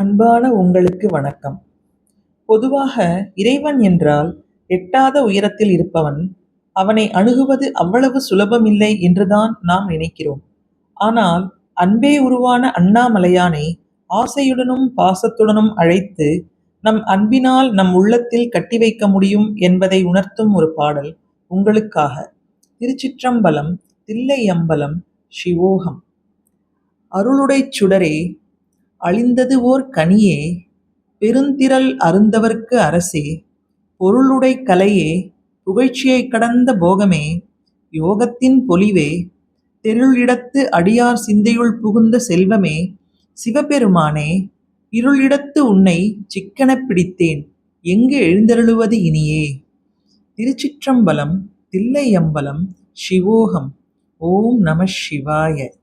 அன்பான உங்களுக்கு வணக்கம். பொதுவாக இறைவன் என்றால் எட்டாத உயரத்தில் இருப்பவன். அவனை அணுகுவது அவ்வளவு சுலபமில்லை என்றுதான் நாம் நினைக்கிறோம். ஆனால் அன்பே உருவான அண்ணாமலையானை ஆசையுடனும் பாசத்துடனும் அழைத்து நம் அன்பினால் நம் உள்ளத்தில் கட்டி வைக்க முடியும் என்பதை உணர்த்தும் ஒரு பாடல் உங்களுக்காக. திருச்சிற்றம்பலம், தில்லையம்பலம், சிவோகம். அருளுடைச் சுடரே, அழிந்தது ஓர் கனியே, பெருந்திரள் அருந்தவர்க்கு அரசே, பொருளுடை கலையே, புகழ்ச்சியைக் கடந்த போகமே, யோகத்தின் பொலிவே, தெருளிடத்து அடியார் சிந்தையுள் புகுந்த செல்வமே, சிவபெருமானே, இருளிடத்து உன்னைச் சிக்கெனப் பிடித்தேன், எங்கு எழுந்தருளுவது இனியே. திருச்சிற்றம்பலம், தில்லையம்பலம், சிவோகம். ஓம் நம சிவாய.